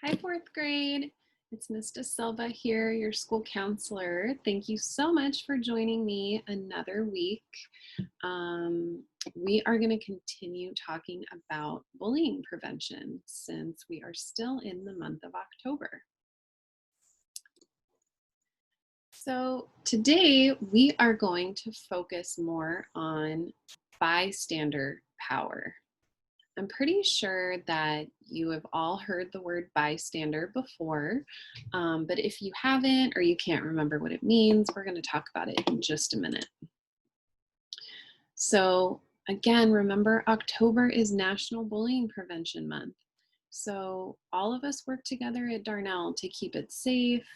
Hi, fourth grade. It's Ms. De Silva here, your school counselor. Thank you so much for joining me another week. We are going to continue talking about bullying prevention since we are still in the month of October. So today we are going to focus more on bystander power. I'm pretty sure that you have all heard the word bystander before, but if you haven't or you can't remember what it means, we're going to talk about it in just a minute. So again, remember October is National Bullying Prevention Month. So all of us work together at Darnell to keep it safe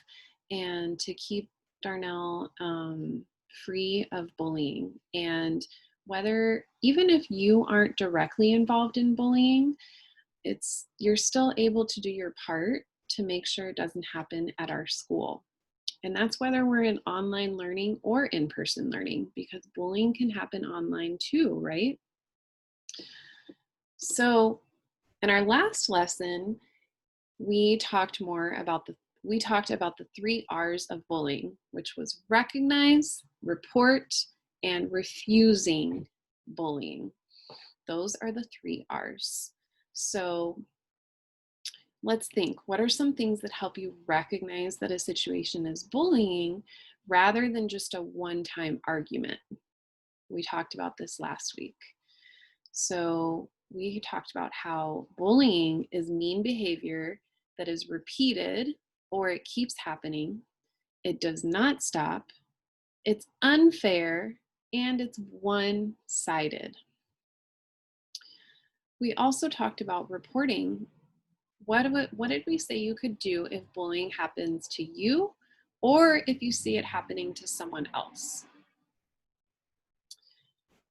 and to keep Darnell free of bullying. And whether, even if you aren't directly involved in bullying, you're still able to do your part to make sure it doesn't happen at our school. And that's whether we're in online learning or in-person learning, because bullying can happen online too, right? So in our last lesson, we talked about the 3 R's of bullying, which was recognize, report, and refusing bullying. Those are the 3 R's. So let's think, what are some things that help you recognize that a situation is bullying rather than just a one-time argument? We talked about this last week. So we talked about how bullying is mean behavior that is repeated or it keeps happening. It does not stop. It's unfair and it's one-sided. We also talked about reporting. What did we say you could do if bullying happens to you or if you see it happening to someone else?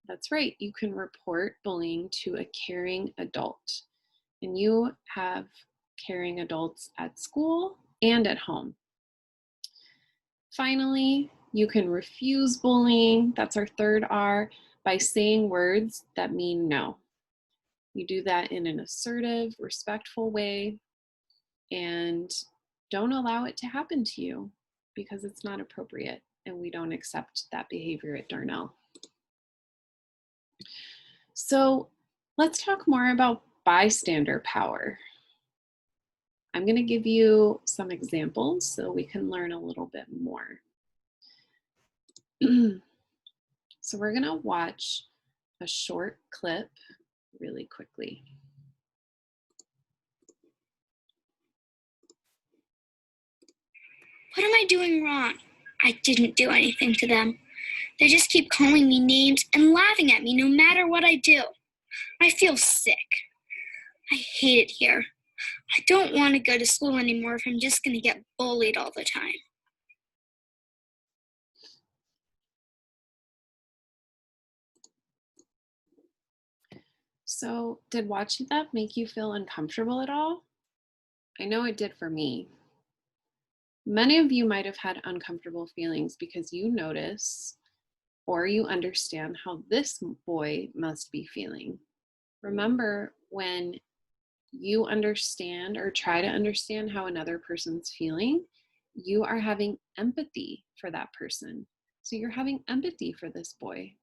That's right, you can report bullying to a caring adult. And you have caring adults at school and at home. Finally, you can refuse bullying, that's our 3rd R, by saying words that mean no. You do that in an assertive, respectful way, and don't allow it to happen to you because it's not appropriate and we don't accept that behavior at Darnell. So let's talk more about bystander power. I'm going to give you some examples so we can learn a little bit more. So we're going to watch a short clip really quickly. What am I doing wrong? I didn't do anything to them. They just keep calling me names and laughing at me no matter what I do. I feel sick. I hate it here. I don't want to go to school anymore if I'm just going to get bullied all the time. So did watching that make you feel uncomfortable at all? I know it did for me. Many of you might have had uncomfortable feelings because you notice or you understand how this boy must be feeling. Remember, when you understand or try to understand how another person's feeling, you are having empathy for that person. So you're having empathy for this boy.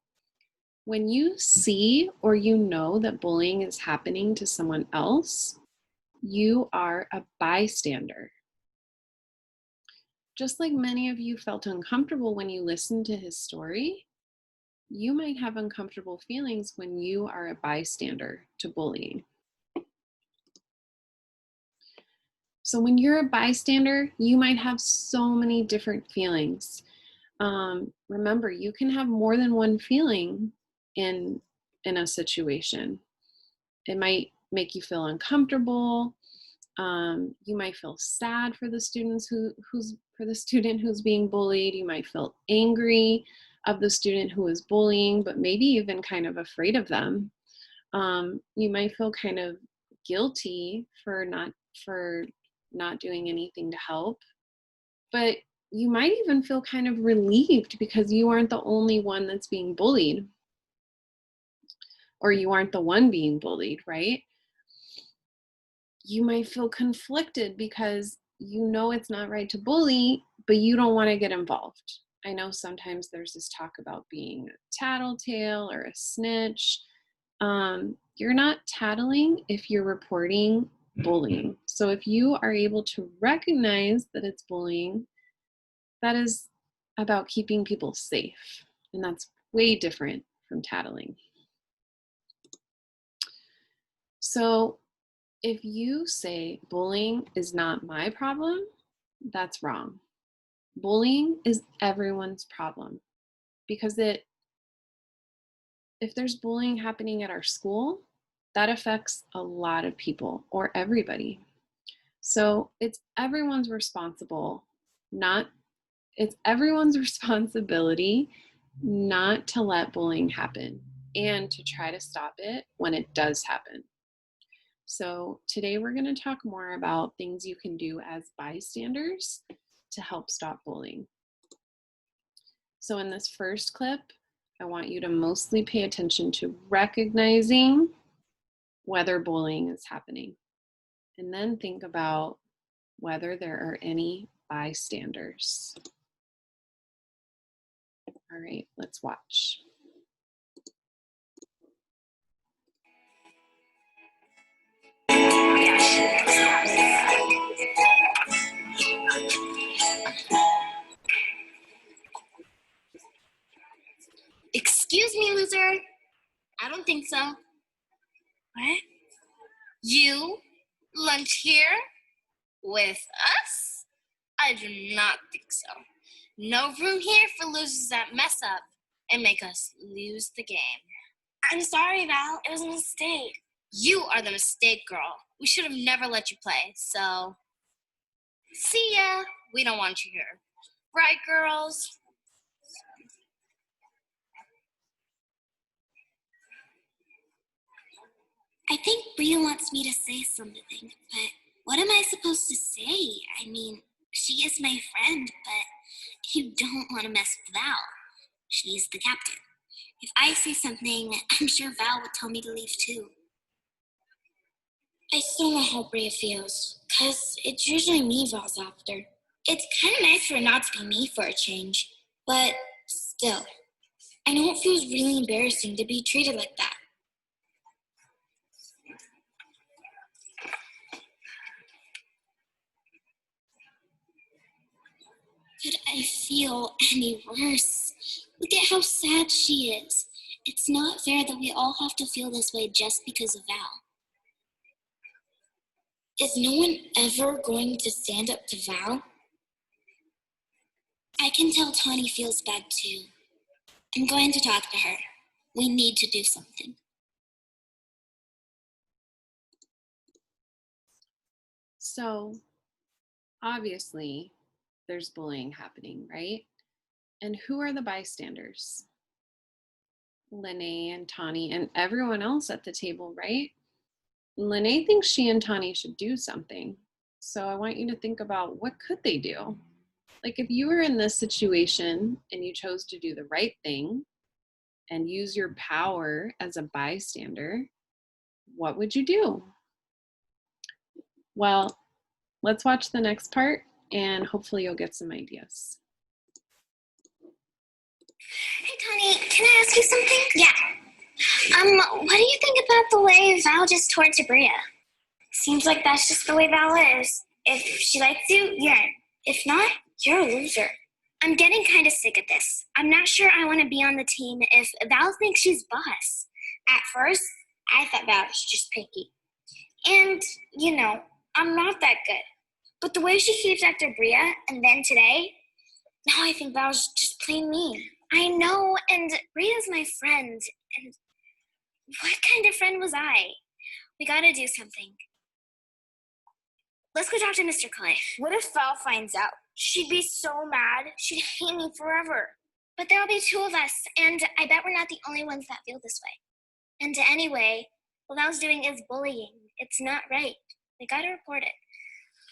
When you see or you know that bullying is happening to someone else, you are a bystander. Just like many of you felt uncomfortable when you listened to his story, you might have uncomfortable feelings when you are a bystander to bullying. So when you're a bystander, you might have so many different feelings. Remember, you can have more than one feeling in a situation. It might make you feel uncomfortable. You might feel sad for the student who's being bullied. You might feel angry of the student who is bullying, but maybe even kind of afraid of them. You might feel kind of guilty for not doing anything to help, but you might even feel kind of relieved because you aren't the only one that's being bullied, or you aren't the one being bullied, right? you might feel conflicted because you know it's not right to bully, but you don't want to get involved. I know sometimes there's this talk about being a tattletale or a snitch. You're not tattling if you're reporting bullying. So if you are able to recognize that it's bullying, that is about keeping people safe. And that's way different from tattling. So if you say bullying is not my problem, that's wrong. Bullying is everyone's problem because if there's bullying happening at our school, that affects a lot of people or everybody. So it's everyone's responsibility not to let bullying happen and to try to stop it when it does happen. So today we're going to talk more about things you can do as bystanders to help stop bullying. So in this first clip, I want you to mostly pay attention to recognizing whether bullying is happening, and then think about whether there are any bystanders. All right, let's watch. Excuse me, loser. I don't think so. What? You lunch here with us? I do not think so. No room here for losers that mess up and make us lose the game. I'm sorry, Val. It was a mistake. You are the mistake, girl. We should have never let you play, so see ya. We don't want you here. Right, girls? I think Bria wants me to say something, but what am I supposed to say? I mean, she is my friend, but you don't want to mess with Val. She's the captain. If I say something, I'm sure Val would tell me to leave too. I still know how Bria feels, because it's usually me Val's after. It's kind of nice for it not to be me for a change, but still, I know it feels really embarrassing to be treated like that. Could I feel any worse? Look at how sad she is. It's not fair that we all have to feel this way just because of Val. Is no one ever going to stand up to Val? I can tell Tawny feels bad too. I'm going to talk to her. We need to do something. So obviously there's bullying happening, right? And who are the bystanders? Lene and Tawny and everyone else at the table, right? Lene thinks she and Tawny should do something. So I want you to think about what could they do? Like if you were in this situation and you chose to do the right thing and use your power as a bystander, what would you do? Well, let's watch the next part and hopefully you'll get some ideas. Hey, Tawny, can I ask you something? Yeah. What do you think about the way Val just tore to Bria? Seems like that's just the way Val is. If she likes you, you're in. If not, you're a loser. I'm getting kind of sick of this. I'm not sure I want to be on the team if Val thinks she's boss. At first, I thought Val was just picky. And, I'm not that good. But the way she keeps after Bria, and then today, now I think Val's just plain mean. I know, and Bria's my friend, and what kind of friend was I? We gotta do something. Let's go talk to Mr. Clay. What if Val finds out? She'd be so mad. She'd hate me forever. But there'll be two of us, and I bet we're not the only ones that feel this way. And anyway, what Val's doing is bullying. It's not right. We gotta report it.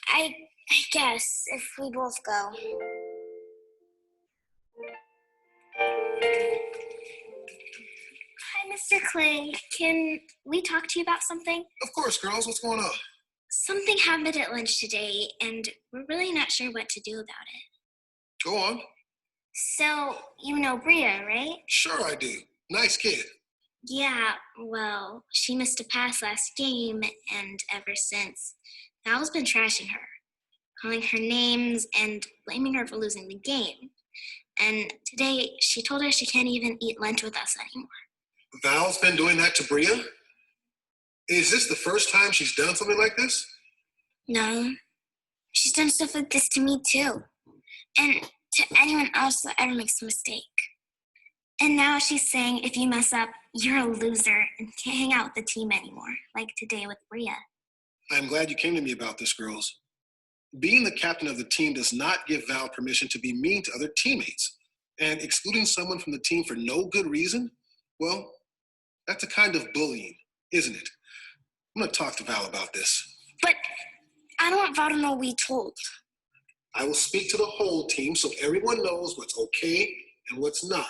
I guess if we both go. Hi, Mr. Clay. Can we talk to you about something? Of course, girls. What's going on? Something happened at lunch today, and we're really not sure what to do about it. Go on. So, you know Bria, right? Sure I do. Nice kid. Yeah, well, she missed a pass last game, and ever since, Val's been trashing her, calling her names and blaming her for losing the game. And today, she told us she can't even eat lunch with us anymore. Val's been doing that to Bria? Is this the first time she's done something like this? No, she's done stuff like this to me too, and to anyone else that ever makes a mistake. And now she's saying if you mess up, you're a loser and can't hang out with the team anymore, like today with Bria. I'm glad you came to me about this, girls. Being the captain of the team does not give Val permission to be mean to other teammates. And excluding someone from the team for no good reason, well, that's a kind of bullying, isn't it? I'm going to talk to Val about this. But I don't want Val to know what we told. I will speak to the whole team so everyone knows what's okay and what's not.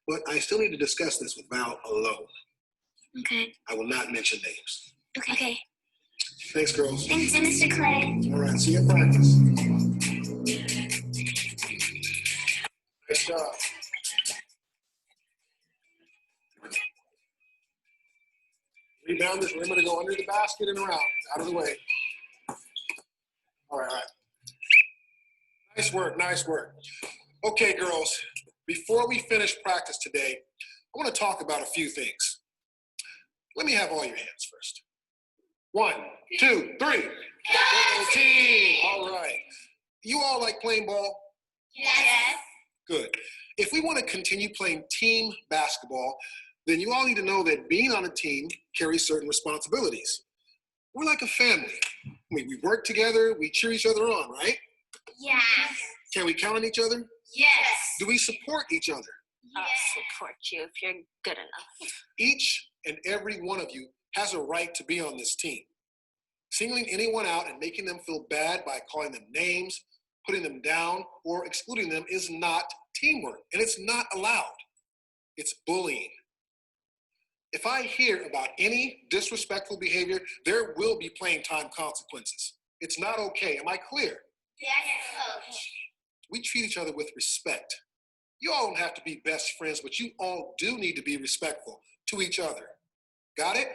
But I still need to discuss this with Val alone. Okay. I will not mention names. Okay. Thanks, girls. Thanks, Mr. Clay. All right, see you at practice. Nice job. Rebounders, remember to go under the basket and around. Out of the way. All right. Nice work, nice work. Okay, girls, before we finish practice today, I want to talk about a few things. Let me have all your hands first. 1, 2, 3. Go team! All right. You all like playing ball? Yes. Good. If we want to continue playing team basketball, then you all need to know that being on a team carries certain responsibilities. We're like a family. We work together, we cheer each other on, right? Yes. Can we count on each other? Yes. Do we support each other? I'll support you if you're good enough. Each and every one of you has a right to be on this team. Singling anyone out and making them feel bad by calling them names, putting them down, or excluding them is not teamwork, and it's not allowed. It's bullying. If I hear about any disrespectful behavior, there will be playing time consequences. It's not okay. Am I clear? Yes, Coach. We treat each other with respect. You all don't have to be best friends, but you all do need to be respectful to each other. Got it?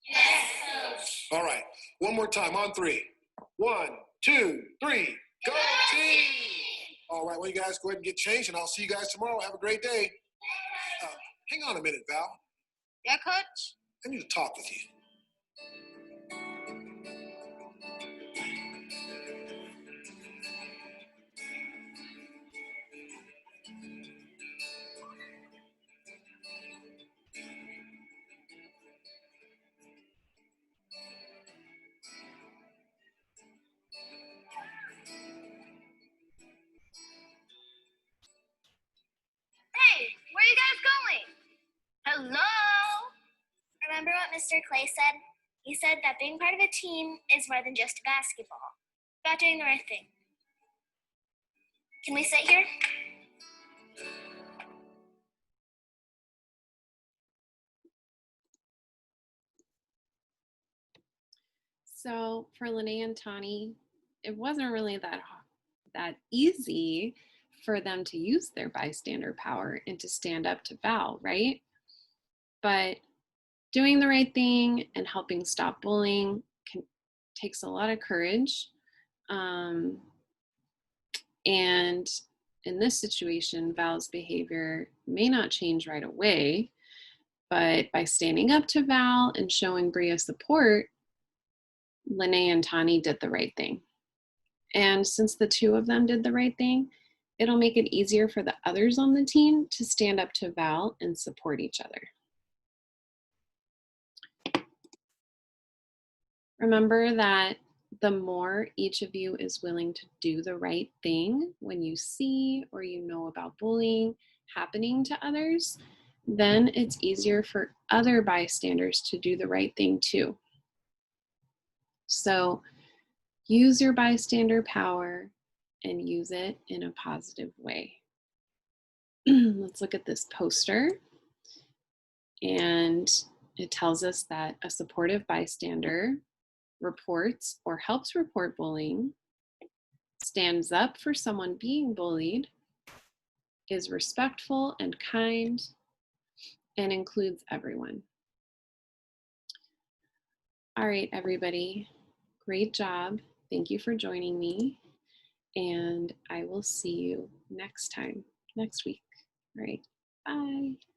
Yes, Coach. All right. One more time on 3. 1, 2, 3. Go team! All right. Well, you guys go ahead and get changed, and I'll see you guys tomorrow. Have a great day. Hang on a minute, Val. Yeah, Coach? I need to talk with you. Hey, where are you guys going? Hello? Remember what Mr. Clay said? He said that being part of a team is more than just basketball. About doing the right thing. Can we sit here? So for Lene and Tani, it wasn't really that easy for them to use their bystander power and to stand up to Val, right? But doing the right thing and helping stop bullying takes a lot of courage. And in this situation, Val's behavior may not change right away, but by standing up to Val and showing Bria support, Lene and Tani did the right thing. And since the two of them did the right thing, it'll make it easier for the others on the team to stand up to Val and support each other. Remember that the more each of you is willing to do the right thing when you see or you know about bullying happening to others, then it's easier for other bystanders to do the right thing too. So use your bystander power and use it in a positive way. Let's look at this poster. And it tells us that a supportive bystander reports or helps report bullying, stands up for someone being bullied, is respectful and kind, and includes everyone. All right, everybody, great job. Thank you for joining me, and I will see you next time, next week. All right, bye.